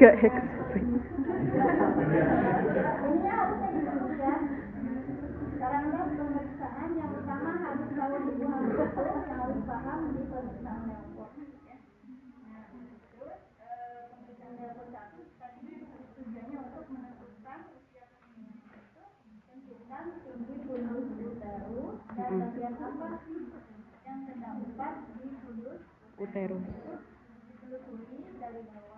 Gak expert. Ini harusnya gitu ya. Karena pemeriksaan yang utama harus tahu ibu harus paham di pemeriksaan telepon. Nah, terus pemeriksaan telepon satu tadi tujuannya untuk menentukan usia kandungan itu, tentukan tinggi fundus uterus dan bagian apa yang terdapat di fundus Uterus. ditelusuri dari bawah.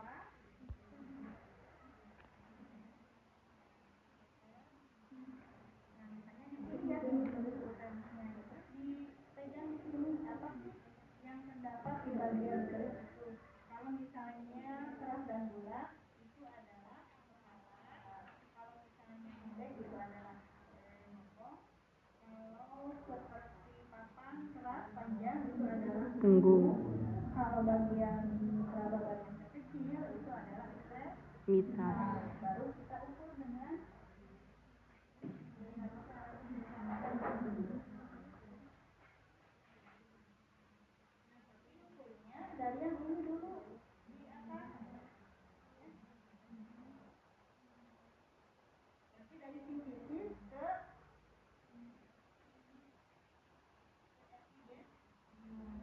Dipegang di sini apa sih yang terdapat di bagian keris itu? Kalau misalnya keras dan bulat itu adalah kepala. Kalau misalnya pendek itu adalah bokong. Kalau seperti papan keras panjang itu adalah Punggung. Kalau bagian bagian kecil itu adalah Misas. baru kita ukur dengan dari yang ini dulu di atas. Berarti dari sisis ke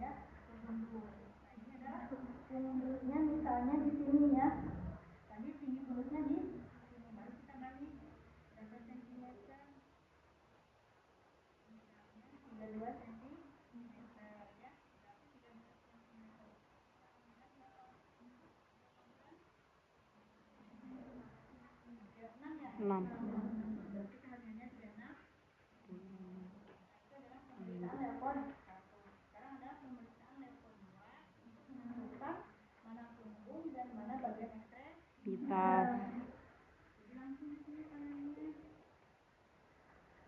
ya, ini adalah fundusnya misalnya di sini ya. Tadi tinggi fundusnya di sini, baru kita balik berapa sentimeter? Misalnya 32 sentimeter ya. 6. Berarti harganya 36. Itu adalah pemeriksaan level 1. Sekarang ada pemeriksaan level 2 untuk menentukan mana punggung dan mana bagian Misas. Jadi langsung di sini tangannya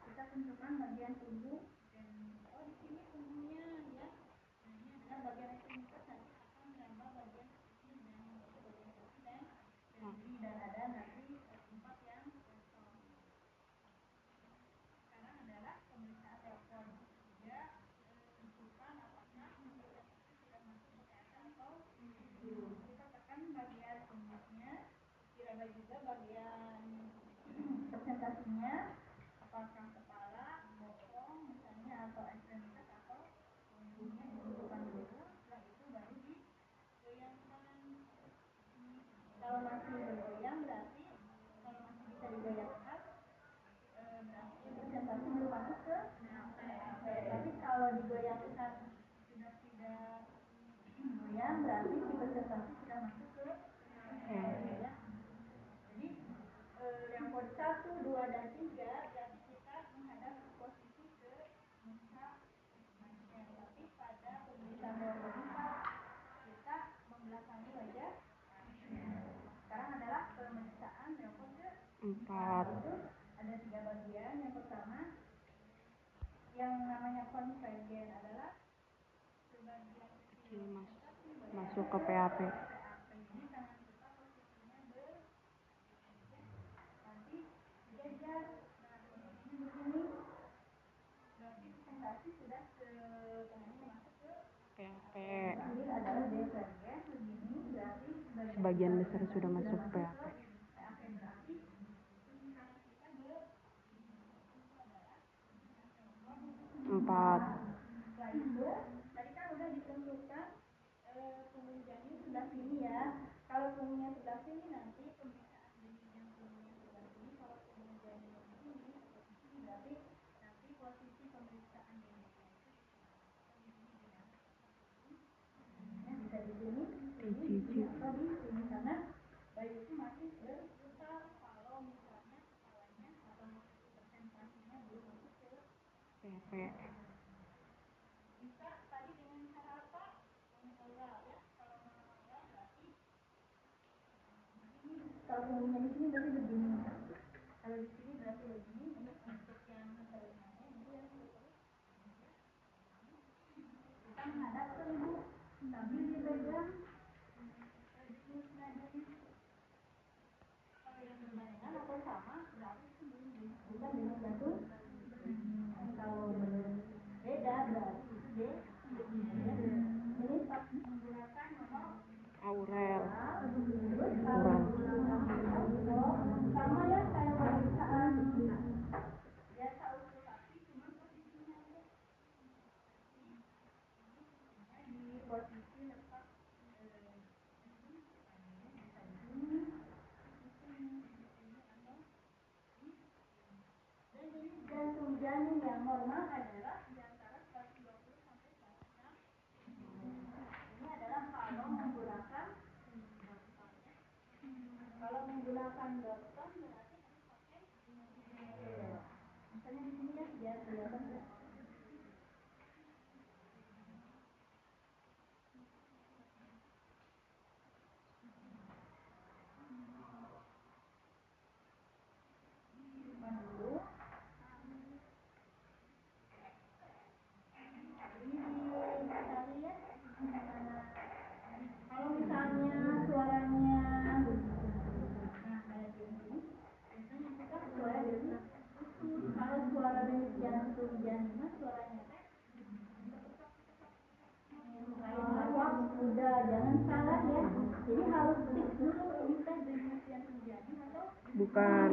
kita tentukan bagian punggung dan di sini punggungnya ya. Nah ini adalah bagian ekstremitas, nanti akan menambah bagian kaki dan bagian kaki dan kiri dan ada nanti tempat yang kosong. Sekarang adalah pemeriksaan telepon. Dia tentukan apakah bagian itu sudah masuk ke PAP atau belum. Kita tekan bagian punggungnya, diraba juga bagian presentasinya, apakah kepala, bokong misalnya atau ekstremitas atau punggungnya ditentukan dulu. Setelah itu baru digoyangkan. Kalau masih bergoyang berarti kalau masih bisa digoyangkan berarti presentasi belum masuk ke PAP. Tapi kalau digoyangkan sudah tidak goyang berarti si presentasi sudah masuk ke PAP ya. Jadi level 1, 2, dan 3 berarti kita menghadap posisi ke muka pasien. Tapi pada pemeriksaan level 4 kita membelakangi wajah pasien. Sekarang adalah pemeriksaan level 4. Itu ada 3 bagian. Yang pertama yang namanya konvergen adalah sebagian kecil Masuk ke PAP. Ini tangan kita posisinya nanti jajar. Nah posisinya begini. Berarti presentasi sudah sepenuhnya masuk ke PAP. Ini adalah divergen begini berarti Sebagian besar sudah masuk PAP. PAP berarti tangan kita 4. Setelah itu tadi kan udah ditentukan punggung janin sebelah sini ya. Kalau punggungnya sebelah sini nanti pemeriksaan jenjang punggungnya sebelah sini. Kalau punggung janinnya di sini posisi berarti nanti posisi pemeriksaan jenjangnya itu di sini. Bisa di sini, di sini atau di sini karena bayi itu masih berputar. Kalau misalnya kepalanya atau presentasinya belum masuk ke PAP. bisa tadi dengan cara apa? Mengoral ya. Kalau mengoral berarti begini. Kalau punggungnya di sini berarti begini. Kalau di sini berarti begini. Ini untuk yang telinganya, ini yang perut. Kita menghadap ke ibu sambil dipegang jurus nadanya. Kalau yang berbarengan atau sama berarti itu belum, bukan dengan jantung. Kalau beda berarti itu D. Ini menggunakan nomor Aurel. oral. udah jangan salah ya. Jadi harus fix dulu ini teh denyut jantung janin atau bukan.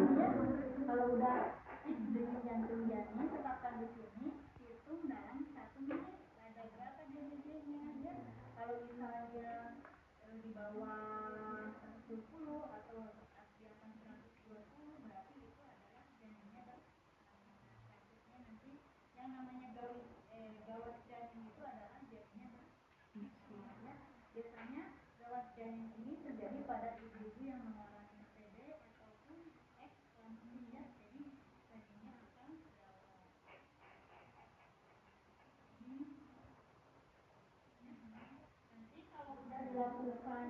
Kalau udah denyut jantung janin tetapkan di sini, hitung dalam 1 menit ada berapa denyut-denyutnya ya. Kalau misalnya di bawah 120 atau di atas 120 berarti itu adalah janinnya selanjutnya nanti yang namanya gawat janin itu adalah janinnya ya. Biasanya gawat janin ini terjadi pada ibu-ibu yang mengalami PD ataupun eklamasi ya. Jadi janinnya akan gawat. Nanti kalau udah dilakukan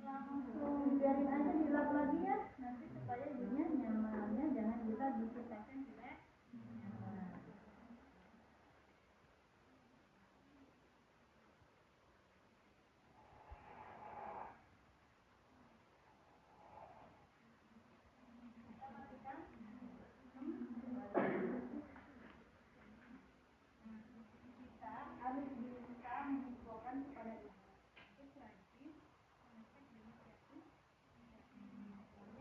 langsung biarin aja dilap lagi ya, nanti supaya ibunya nyamannya jangan kita dipisahkan juga nyaman. Kita matikan kita harus bisa menginfokan kepada ibu untuk rajin mengecek denyut jantung.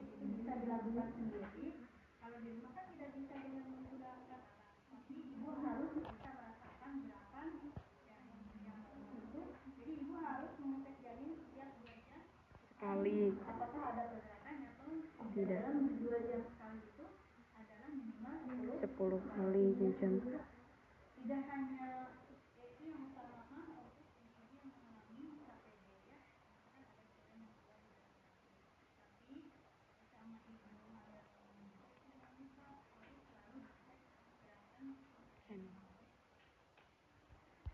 Itu bisa dilakukan sendiri. Kalau di rumah kan tidak bisa dengan menggunakan alat, tapi ibu harus bisa merasakan gerakan janin yang itu. Jadi ibu harus mengecek janin setiap 2 jam Sekali. apakah ada pergerakan atau Tidak. dalam 2 jam sekali itu adalah minimal 10 kali jam. tidak hanya